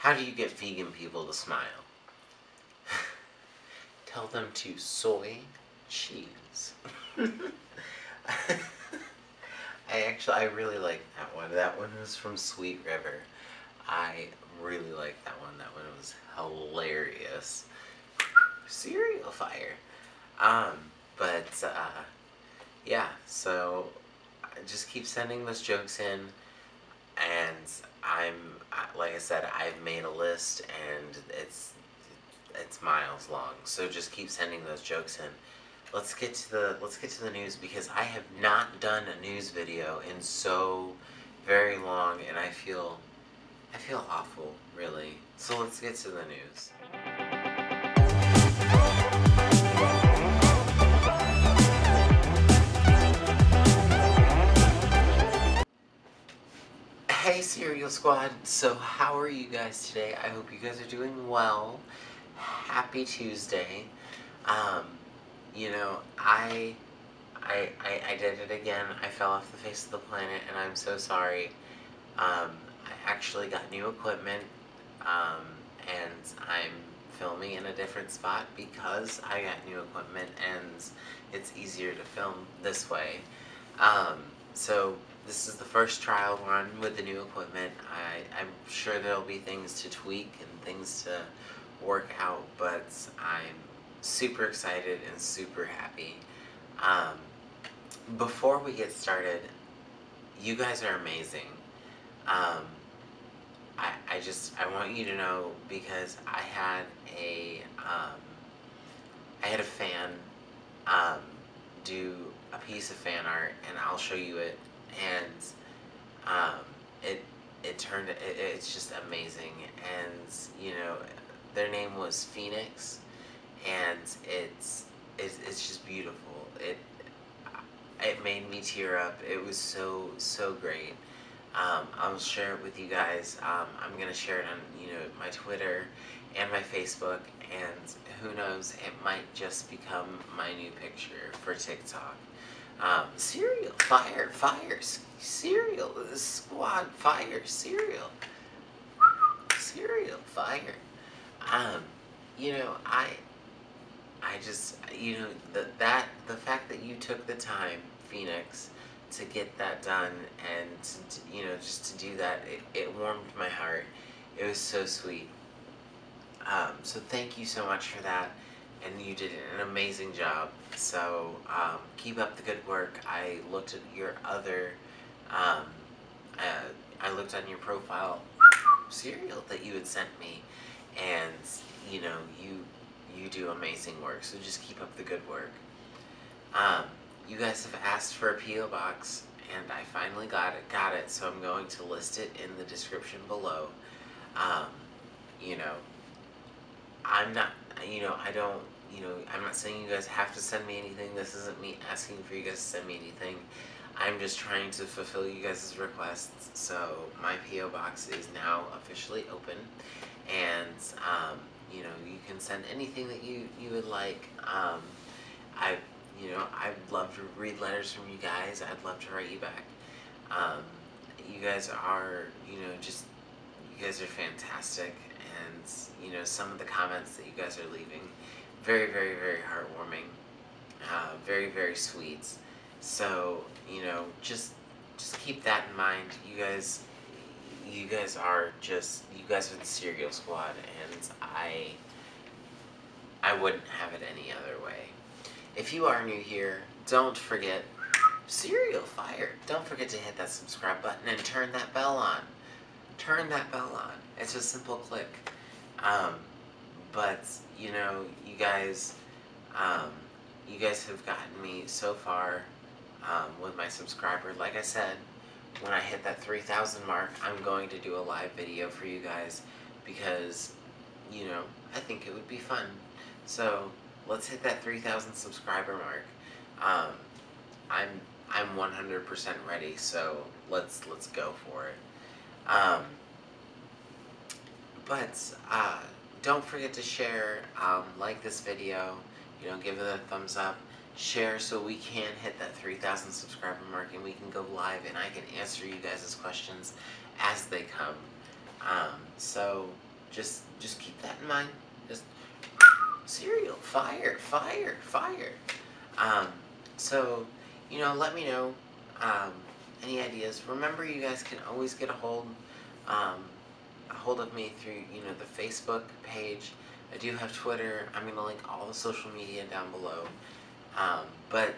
How do you get vegan people to smile? Tell them to soy cheese. I really like that one. That one was from Sweet River. I really like that one. That one was hilarious. Cereal fire. But yeah, so just keep sending those jokes in, and like I said, I've made a list, and it's miles long. So just keep sending those jokes in. Let's get to the news, because I have not done a news video in so very long, and I feel awful, really. So let's get to the news. Hey Cereal Squad, so how are you guys today? I hope you guys are doing well. Happy Tuesday. You know, I did it again. I fell off the face of the planet, and I'm so sorry. I actually got new equipment, and I'm filming in a different spot because I got new equipment, and it's easier to film this way. So this is the first trial run with the new equipment. I'm sure there'll be things to tweak and things to work out, but I'm super excited and super happy. Before we get started, you guys are amazing. I want you to know, because I had a fan do a piece of fan art, and I'll show you it, and it's just amazing. And you know, their name was Phoenix, and it's just beautiful. It made me tear up. It was so great. I'll share it with you guys. I'm gonna share it on my Twitter and my Facebook, and who knows, it might just become my new picture for TikTok. Cereal fire, cereal squad fire, cereal fire. You know, I just, the fact that you took the time, Phoenix, to get that done, and just to do that, it warmed my heart. It was so sweet. So thank you so much for that, and you did an amazing job. So keep up the good work. I looked at your other, I looked on your profile cereal that you had sent me, and you do amazing work. So just keep up the good work. You guys have asked for a P.O. box, and I finally got it, so I'm going to list it in the description below. I'm not, I'm not saying you guys have to send me anything. This isn't me asking for you guys to send me anything. I'm just trying to fulfill you guys' requests. So my P.O. box is now officially open, and you can send anything that you would like. I'd love to read letters from you guys. I'd love to write you back. You guys are, you guys are fantastic, and some of the comments that you guys are leaving, very, very, very heartwarming, very, very sweet. So just keep that in mind. You guys are the Cereal Squad, and I wouldn't have it any other way. If you are new here, don't forget, cereal fire, don't forget to hit that subscribe button and turn that bell on. Turn that bell on. It's a simple click. But you guys have gotten me so far with my subscribers. Like I said, when I hit that 3,000 mark, I'm going to do a live video for you guys, because I think it would be fun. So let's hit that 3,000 subscriber mark. I'm 100% ready, so let's go for it. But don't forget to share, like this video, give it a thumbs up, share so we can hit that 3,000 subscriber mark, and we can go live, and I can answer you guys' questions as they come. So just keep that in mind. Just cereal, fire, fire, fire. Um, so, let me know any ideas. Remember, you guys can always get a hold of me through, the Facebook page. I do have Twitter. I'm going to link all the social media down below. But,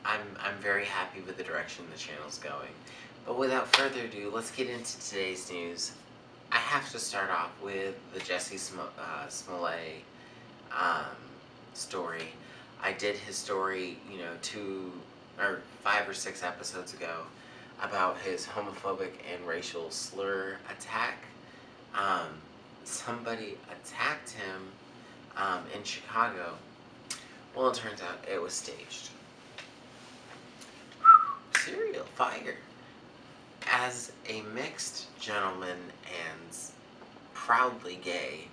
I'm very happy with the direction the channel's going. But without further ado, let's get into today's news. I have to start off with the Jussie Smollett story. I did his story, 5 or 6 episodes ago about his homophobic and racial slur attack. Somebody attacked him in Chicago. Well, it turns out it was staged. Cereal, fire. As a mixed gentleman and proudly gay,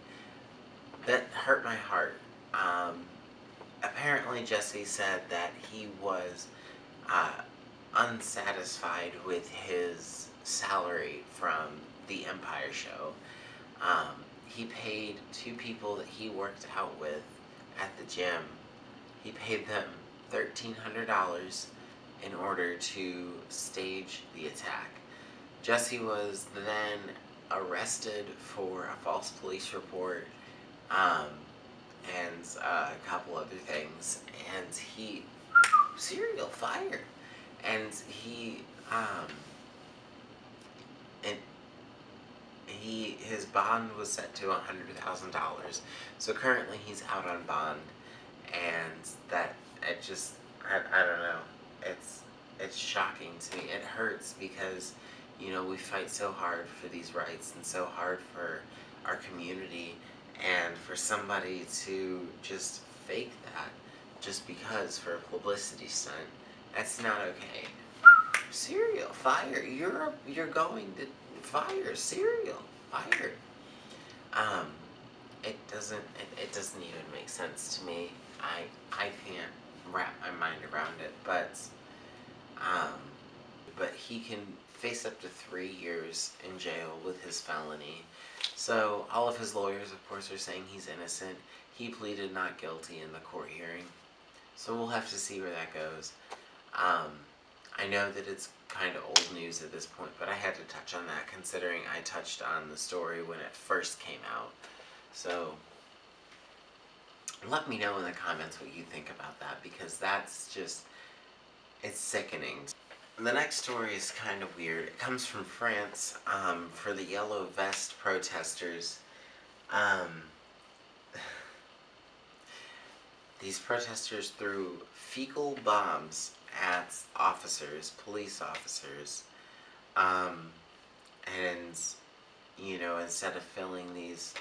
that hurt my heart. Apparently Jussie said that he was unsatisfied with his salary from the Empire show. He paid 2 people that he worked out with at the gym. He paid them $1,300 in order to stage the attack. Jussie was then arrested for a false police report and a couple other things, and he cereal fire, and his bond was set to $100,000. So currently he's out on bond, and that I don't know. It's shocking to me. It hurts because we fight so hard for these rights and so hard for our community, and for somebody to just fake that just because for a publicity stunt, that's not okay. Cereal, fire. You're going to fire. Cereal, fire. It doesn't even make sense to me. I can't wrap my mind around it, but he can face up to 3 years in jail with his felony. So all of his lawyers, of course, are saying he's innocent. He pleaded not guilty in the court hearing. So we'll have to see where that goes. I know that it's kind of old news at this point, but I had to touch on that considering I touched on the story when it first came out. So let me know in the comments what you think about that, because that's just, it's sickening. The next story is kind of weird. It comes from France, for the yellow vest protesters. These protesters threw fecal bombs at officers, police officers, and, instead of filling these,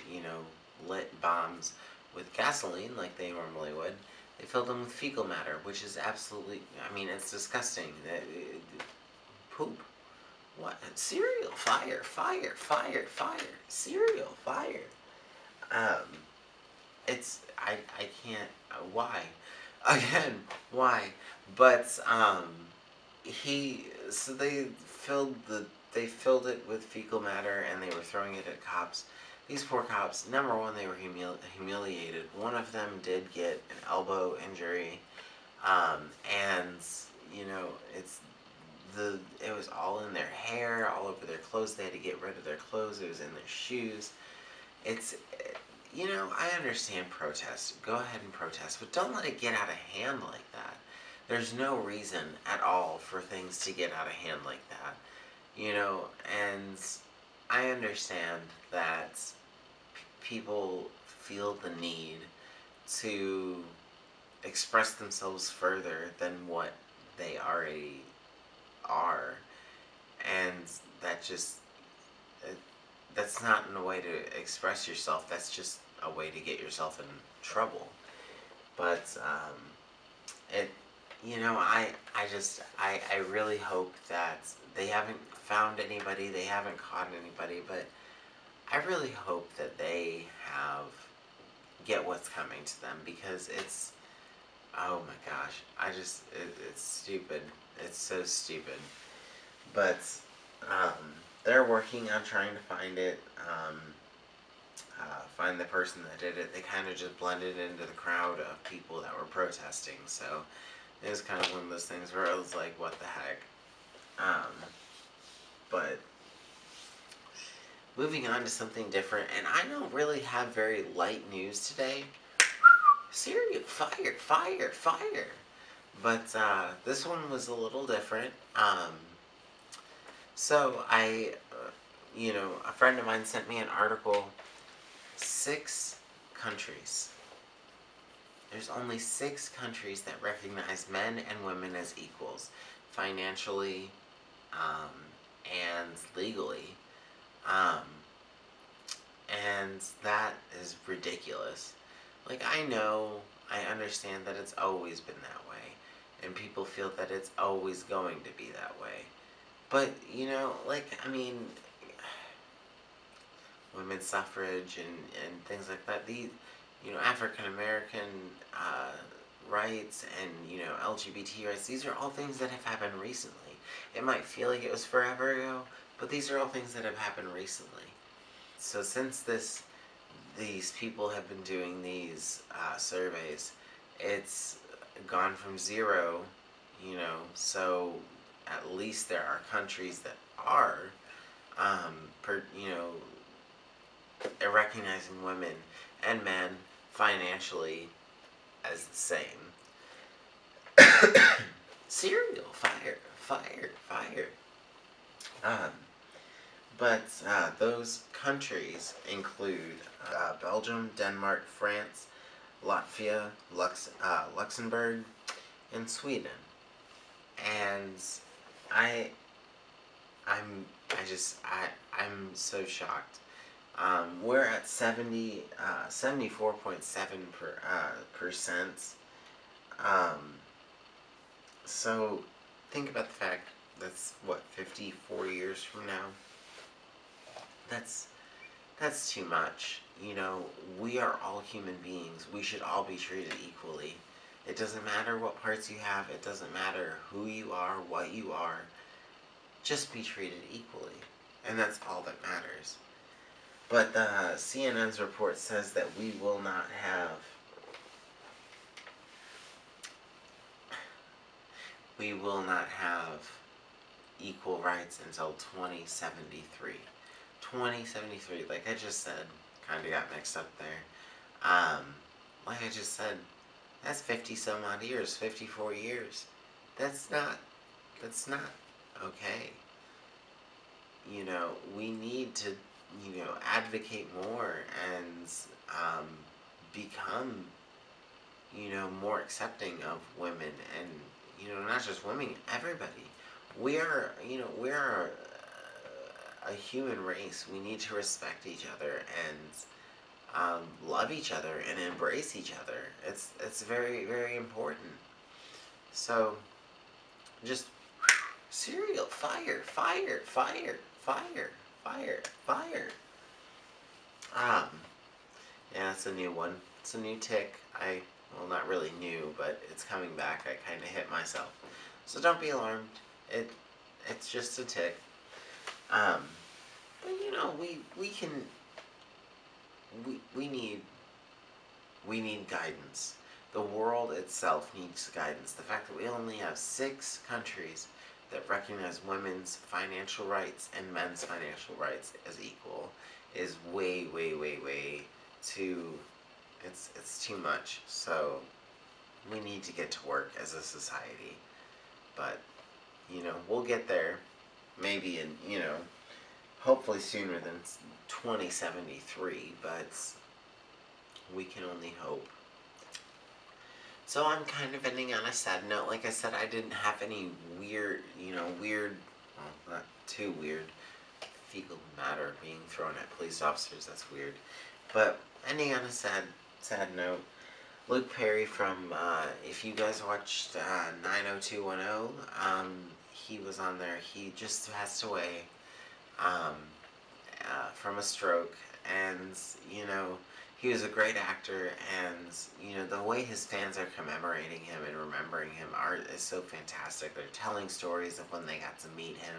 lit bombs with gasoline like they normally would, they filled them with fecal matter, which is absolutely, it's disgusting. Poop. What? Cereal, fire, fire, fire, fire. Cereal, fire. I can't, why? Again, why? But, they filled it with fecal matter and they were throwing it at cops. These poor cops, number one, they were humiliated. One of them did get an elbow injury, and, it was all in their hair, all over their clothes. They had to get rid of their clothes. It was in their shoes. I understand protest. Go ahead and protest, but don't let it get out of hand like that. There's no reason at all for things to get out of hand like that. And I understand that people feel the need to express themselves further than what they already are, and that's not a way to express yourself. That's just a way to get yourself in trouble. But I really hope that they haven't found anybody, they haven't caught anybody, but I really hope that they get what's coming to them, because it's, oh my gosh, it's stupid. It's so stupid. But, they're working on trying to find it, find the person that did it. They kind of just blended into the crowd of people that were protesting, so it was kind of one of those things where I was like, what the heck? But moving on to something different, and I don't really have very light news today. Serious fire, fire, fire. But this one was a little different. So a friend of mine sent me an article. 6 countries. There's only 6 countries that recognize men and women as equals, financially, and legally. And that is ridiculous. Like, I understand that it's always been that way, and people feel that it's always going to be that way. But, women's suffrage and things like that, African American rights and, LGBT rights, these are all things that have happened recently. It might feel like it was forever ago, but these are all things that have happened recently. So since these people have been doing these surveys, it's gone from 0, so at least there are countries that are, recognizing women and men financially as the same. Cereal, fire, fire, fire. But those countries include Belgium, Denmark, France, Latvia, Luxembourg, and Sweden. And I'm so shocked. We're at 74.7%. So think about the fact that's what, 54 years from now. That's too much. We are all human beings. We should all be treated equally. It doesn't matter what parts you have. It doesn't matter who you are, what you are. Just be treated equally. And that's all that matters. But CNN's report says that we will not have equal rights until 2073. 2073, like I just said, kind of got mixed up there. Like I just said, that's 50 some odd years, 54 years. That's not okay. We need to, advocate more and become, more accepting of women and, not just women, everybody. We are a human race. We need to respect each other and love each other and embrace each other. It's very, very important. So, just cereal, fire, fire, fire, fire, fire, fire. Yeah, it's a new one. It's a new tick. Well, not really new, but it's coming back. I kind of hit myself. So don't be alarmed. It's just a tick. But we need guidance. The world itself needs guidance. The fact that we only have 6 countries that recognize women's financial rights and men's financial rights as equal is way, way, way, way too. It's too much. So we need to get to work as a society. But we'll get there. Maybe in hopefully sooner than 2073, but we can only hope. So I'm kind of ending on a sad note. Like I said, I didn't have any weird, well, not too weird, fecal matter being thrown at police officers. That's weird. But ending on a sad note, Luke Perry from, if you guys watched 90210, he was on there. He just passed away from a stroke, and he he was a great actor, and you know the way his fans are commemorating him and remembering him is so fantastic. They're telling stories of when they got to meet him,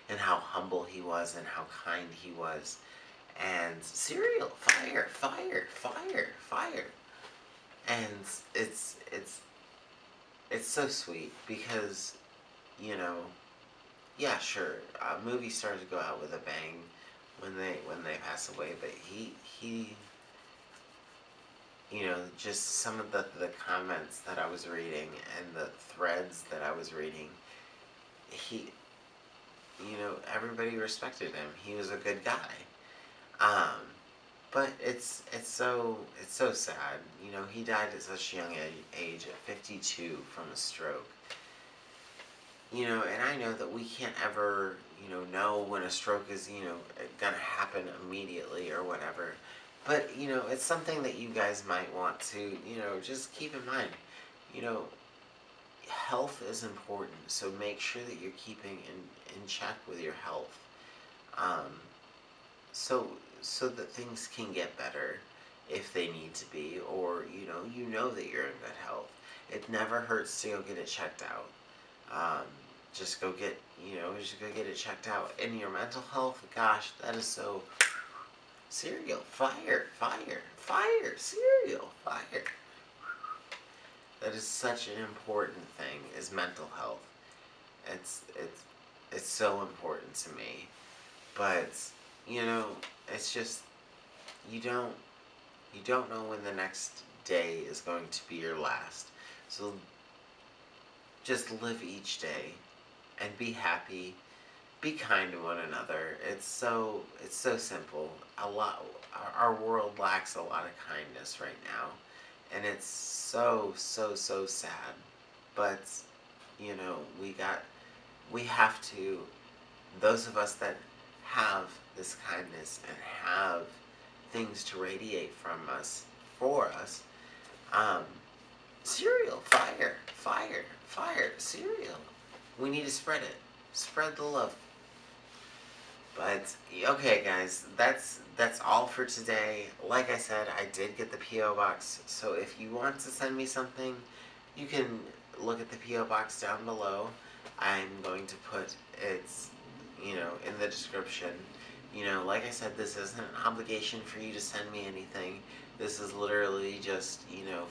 and how humble he was, and how kind he was. And Serial, fire, fire, fire, fire. And it's so sweet because, you know, yeah, sure, movie stars go out with a bang when they pass away, but he you know, just some of the comments that I was reading and the threads that I was reading, he, you know, everybody respected him. He was a good guy. Um, but it's so sad. You know, he died at such a young age, at 52, from a stroke. You know, and I know that we can't ever, you know when a stroke is, you know, gonna happen immediately or whatever. But, you know, it's something that you guys might want to, you know, just keep in mind. You know, health is important, so make sure that you're keeping in check with your health. So that things can get better if they need to be, or, you know that you're in good health. It never hurts to go get it checked out. Just go get, just go get it checked out. And your mental health, gosh, that is so... Serial, fire, fire, fire, Serial, fire. That is such an important thing, is mental health. It's so important to me. But, you know, it's just, you don't know when the next day is going to be your last. So just live each day and be happy. Be kind to one another. It's so simple. Our world lacks a lot of kindness right now, and it's so sad. But, you know, we have to, those of us that have this kindness and have things to radiate from us, for us, Serial, fire, fire, fire, Serial. We need to spread it. Spread the love. But, okay guys, that's all for today. Like I said, I did get the P.O. Box, so if you want to send me something, you can look at the P.O. Box down below. I'm going to put it, in the description. Like I said, this isn't an obligation for you to send me anything. This is literally just,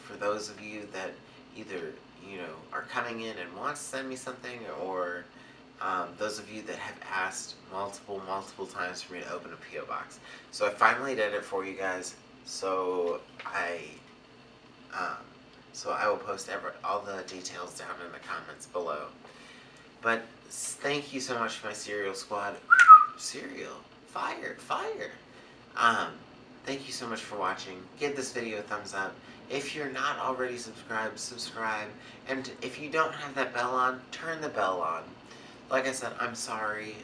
for those of you that either, are coming in and want to send me something, or those of you that have asked multiple times for me to open a P.O. Box. So I finally did it for you guys. So I will post all the details down in the comments below. But thank you so much for my Serial squad. Serial, fire, fire. Thank you so much for watching. Give this video a thumbs up. If you're not already subscribed, subscribe. And if you don't have that bell on, turn the bell on. Like I said, I'm sorry.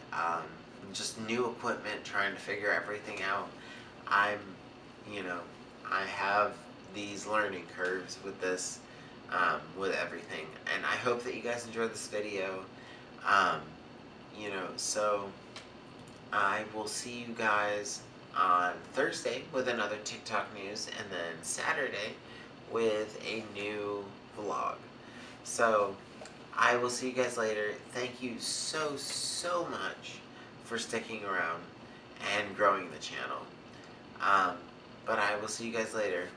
Just new equipment, trying to figure everything out. I have these learning curves with this, with everything. And I hope that you guys enjoyed this video. So I will see you guys on Thursday with another TikTok news, and then Saturday with a new vlog. So I will see you guys later. Thank you so much for sticking around and growing the channel. But I will see you guys later.